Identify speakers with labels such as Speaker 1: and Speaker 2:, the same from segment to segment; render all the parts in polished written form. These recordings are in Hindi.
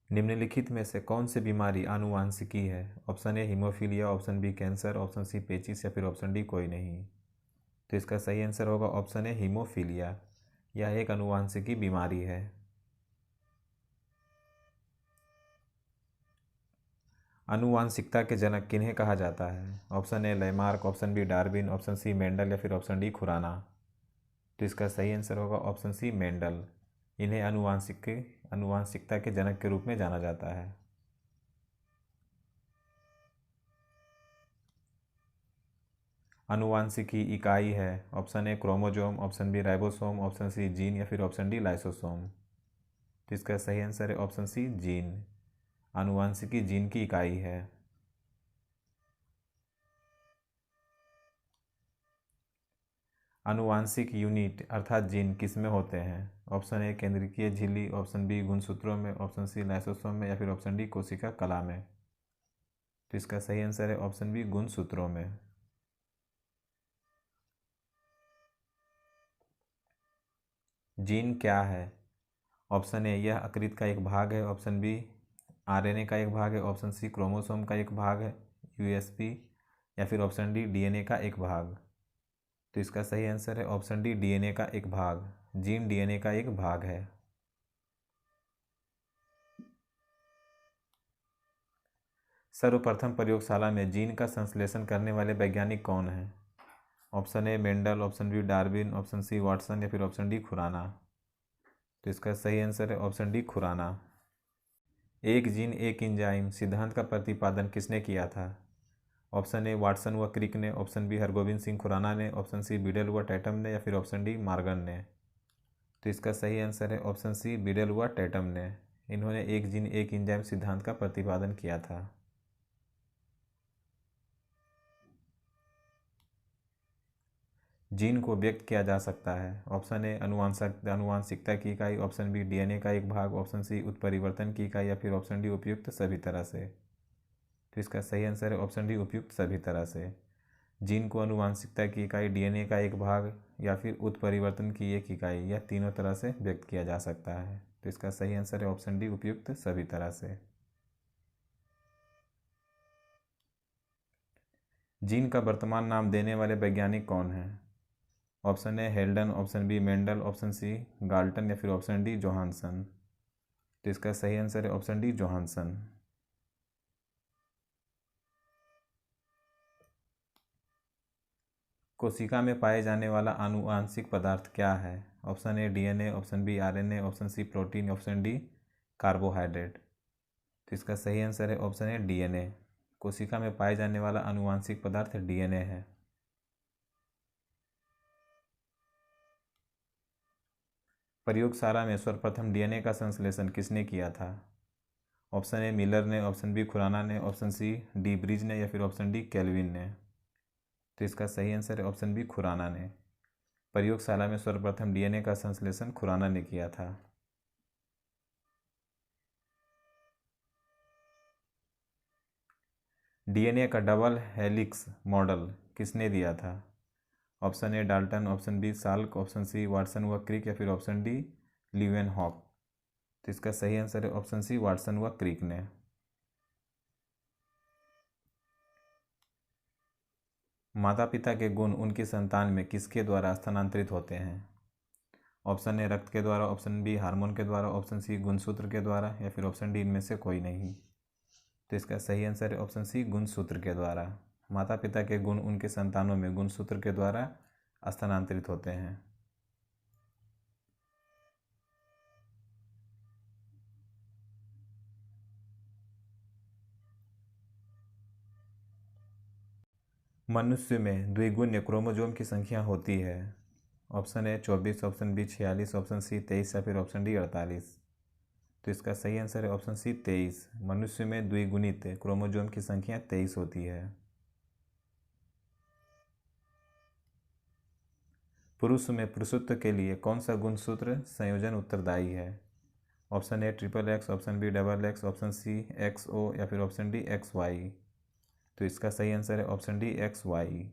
Speaker 1: निम्नलिखित में से कौन सी बीमारी आनुवांशिकी है? Option A haemophilia, option B cancer, option C पेचिस या फिर ऑप्शन डी कोई नहीं। तो इसका सही आंसर होगा ऑप्शन ए हीमोफीलिया। यह एक आनुवांशिकी बीमारी है। आनुवांशिकता के जनक किन्हें कहा जाता है? Option A Lamarck, option B Darwin, option C Mendel या फिर ऑप्शन डी खुराना। तो इसका सही आंसर होगा ऑप्शन सी मेंडल। इन्हें आनुवांशिकता के जनक के रूप में जाना जाता है। आनुवांशिकी इकाई है। Option A chromosome, option B ribosome, option C gene या फिर ऑप्शन डी लाइसोसोम। तो इसका सही आंसर है ऑप्शन सी जीन। आनुवांशिकी जीन की इकाई है। आनुवांशिक यूनिट अर्थात जीन किसमें होते हैं? ऑप्शन ए केंद्रीय झिल्ली, ऑप्शन बी गुणसूत्रों में, ऑप्शन सी लाइसोसोम में या फिर ऑप्शन डी कोशिका कला में। तो इसका सही आंसर है ऑप्शन बी गुणसूत्रों में। जीन क्या है? ऑप्शन ए यह यकृत का एक भाग है, ऑप्शन बी आरएनए का एक भाग है, ऑप्शन सी क्रोमोसोम का एक भाग है यूएसपी, या फिर ऑप्शन डी डीएनए का एक भाग। तो इसका सही आंसर है ऑप्शन डी डीएनए का एक भाग। जीन डीएनए का एक भाग है। सर्वप्रथम प्रयोगशाला में जीन का संश्लेषण करने वाले वैज्ञानिक कौन हैं? Option A Mendel, option B Darwin, option C Watson या फिर ऑप्शन डी खुराना। तो इसका सही आंसर है ऑप्शन डी खुराना। एक जीन एक एंजाइम सिद्धांत का प्रतिपादन किसने किया था? ऑप्शन ए वाटसन व क्रिक ने, ऑप्शन बी हरगोविंद सिंह खुराना ने, ऑप्शन सी बीडल व टैटम ने या फिर ऑप्शन डी मार्गन ने। तो इसका सही आंसर है ऑप्शन सी बीडल व टैटम ने। इन्होंने एक जीन एक एंजाइम सिद्धांत का प्रतिपादन किया था। जीन को व्यक्त किया जा सकता है। ऑप्शन ए आनुवांशिकता की इकाई, ऑप्शन बी डीएनए का एक भाग, ऑप्शन सी उत्परिवर्तन की इकाई या फिर ऑप्शन डी उपयुक्त सभी तरह से। तो इसका सही आंसर है ऑप्शन डी उपयुक्त सभी तरह से। जीन को आनुवांशिकता की इकाई, डीएनए का एक भाग या फिर उत्परिवर्तन की एक इकाई, यह तीनों तरह से व्यक्त किया जा सकता है। तो इसका सही आंसर है ऑप्शन डी उपयुक्त सभी तरह से। जीन का वर्तमान नाम देने वाले वैज्ञानिक कौन हैं? Option A Haldane, option B Mendel, option C Galton या फिर ऑप्शन डी जोहानसन। तो इसका सही आंसर है ऑप्शन डी जोहानसन। कोशिका में पाए जाने वाला आनुवांशिक पदार्थ क्या है? Option A DNA, option B RNA, option C protein, option D carbohydrate. तो इसका सही आंसर है ऑप्शन ए डीएनए। कोशिका में पाए जाने वाला आनुवांशिक पदार्थ डीएनए है। प्रयोगशाला में सर्वप्रथम डीएनए का संश्लेषण किसने किया था? ऑप्शन ए मिलर ने, ऑप्शन बी खुराना ने, ऑप्शन सी डी ब्रिज ने या फिर ऑप्शन डी केल्विन ने। तो इसका सही आंसर है ऑप्शन बी खुराना ने। प्रयोगशाला में सर्वप्रथम डीएनए का संश्लेषण खुराना ने किया था। डीएनए का डबल हेलिक्स मॉडल किसने दिया था? Option A Dalton, option B Salk, option C Watson व क्रिक या फिर ऑप्शन डी लीवेनहॉक। तो इसका सही आंसर है ऑप्शन सी वाटसन व क्रिक ने। माता पिता के गुण उनकी संतान में किसके द्वारा स्थानांतरित होते हैं? ऑप्शन ए रक्त के द्वारा, ऑप्शन बी हार्मोन के द्वारा, ऑप्शन सी गुणसूत्र के द्वारा या फिर ऑप्शन डी इनमें से कोई नहीं। तो इसका सही आंसर है ऑप्शन सी गुणसूत्र के द्वारा। माता पिता के गुण उनके संतानों में गुणसूत्र के द्वारा स्थानांतरित होते हैं। मनुष्य में द्विगुण्य क्रोमोजोम की संख्या होती है। Option A 24, option B 46, option C 23 या फिर ऑप्शन डी 48। तो इसका सही आंसर है ऑप्शन सी 23। मनुष्य में द्विगुणित क्रोमोजोम की संख्या 23 होती है। पुरुष में पुरुषत्व के लिए कौन सा गुणसूत्र संयोजन उत्तरदायी है? Option A triple X, option B double X, option C X O या फिर ऑप्शन डी एक्स वाई। तो इसका सही आंसर है ऑप्शन डी एक्स वाई।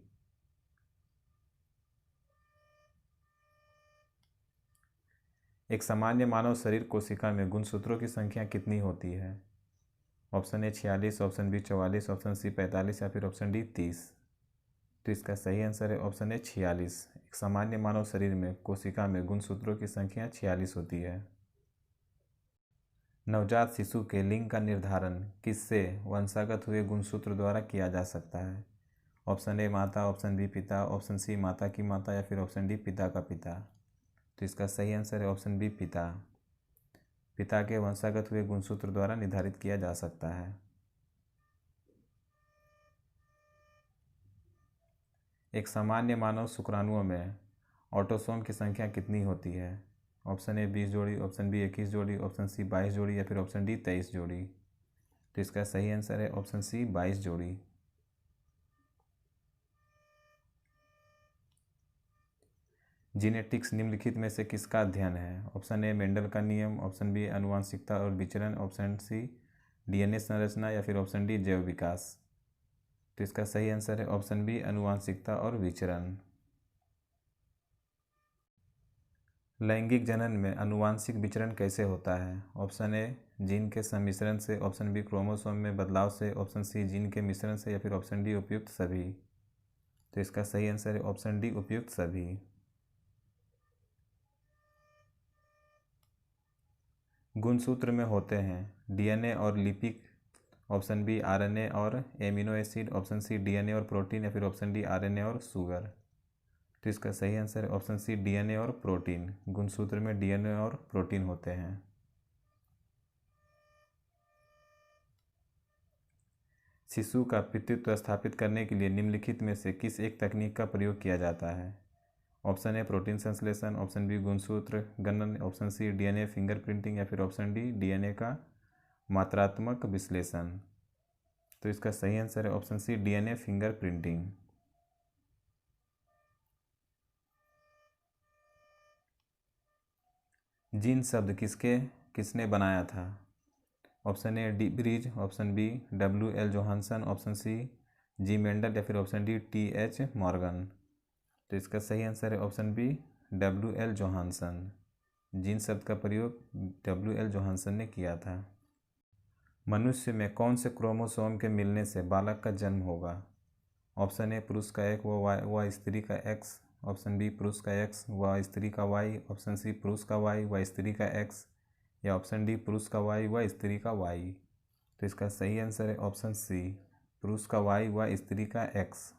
Speaker 1: एक सामान्य मानव शरीर कोशिका में गुणसूत्रों की संख्या कितनी होती है? Option A 46, option B 44, option C 45 या फिर ऑप्शन डी 30। तो इसका सही आंसर है ऑप्शन ए 46। एक सामान्य मानव शरीर में कोशिका में गुणसूत्रों की संख्या 46 होती है। नवजात शिशु के लिंग का निर्धारण किससे वंशागत हुए गुणसूत्र द्वारा किया जा सकता है? ऑप्शन ए माता, ऑप्शन बी पिता, ऑप्शन सी माता की माता या फिर ऑप्शन डी पिता का पिता। तो इसका सही आंसर है ऑप्शन बी पिता। पिता के वंशागत हुए गुणसूत्र द्वारा निर्धारित किया जा सकता है। एक सामान्य मानव शुक्राणुओं में ऑटोसोम की संख्या कितनी होती है? ऑप्शन ए 20 जोड़ी, ऑप्शन बी 21 जोड़ी, ऑप्शन सी 22 जोड़ी या फिर ऑप्शन डी 23 जोड़ी। तो इसका सही आंसर है ऑप्शन सी 22 जोड़ी। जीनेटिक्स निम्नलिखित में से किसका अध्ययन है? ऑप्शन ए मेंडल का नियम, ऑप्शन बी आनुवंशिकता और विचरण, ऑप्शन सी डीएनए संरचना या फिर ऑप्शन डी जैव विकास। तो इसका सही आंसर है ऑप्शन बी आनुवंशिकता और विचरण। लैंगिक जनन में आनुवांशिक विचरण कैसे होता है? ऑप्शन ए जीन के सम्मिश्रण से, ऑप्शन बी क्रोमोसोम में बदलाव से, ऑप्शन सी जीन के मिश्रण से या फिर ऑप्शन डी उपयुक्त सभी। तो इसका सही आंसर है ऑप्शन डी उपयुक्त सभी। गुणसूत्र में होते हैं डीएनए और लिपिड, ऑप्शन बी आरएनए और amino acid, option C DNA और प्रोटीन या फिर ऑप्शन डी आरएनए और शुगर। तो इसका सही आंसर है ऑप्शन सी डीएनए और प्रोटीन। गुणसूत्र में डीएनए और प्रोटीन होते हैं। शिशु का पितृत्व स्थापित करने के लिए निम्नलिखित में से किस एक तकनीक का प्रयोग किया जाता है? ऑप्शन ए प्रोटीन संश्लेषण, ऑप्शन बी गुणसूत्र गणन, ऑप्शन सी डीएनए फिंगरप्रिंटिंग या फिर ऑप्शन डी डीएनए का मात्रात्मक विश्लेषण। तो इसका सही आंसर है option C DNA fingerprinting. Gene शब्द किसने बनाया था? Option A De Vries, option B W.L. Johannsen, option C G Mendel या फिर ऑप्शन डी T.H. मॉर्गन। तो इसका सही आंसर है option B W.L. Johansson. Gene शब्द का प्रयोग W.L. जोहानसन ने किया था। मनुष्य में कौन से क्रोमोसोम के मिलने से बालक का जन्म होगा? ऑप्शन ए पुरुष का एक व स्त्री का X, ऑप्शन बी पुरुष का X व स्त्री का Y, ऑप्शन सी पुरुष का Y व स्त्री का X या ऑप्शन डी पुरुष का Y व स्त्री का Y। तो इसका सही आंसर है ऑप्शन सी पुरुष का Y व स्त्री का X।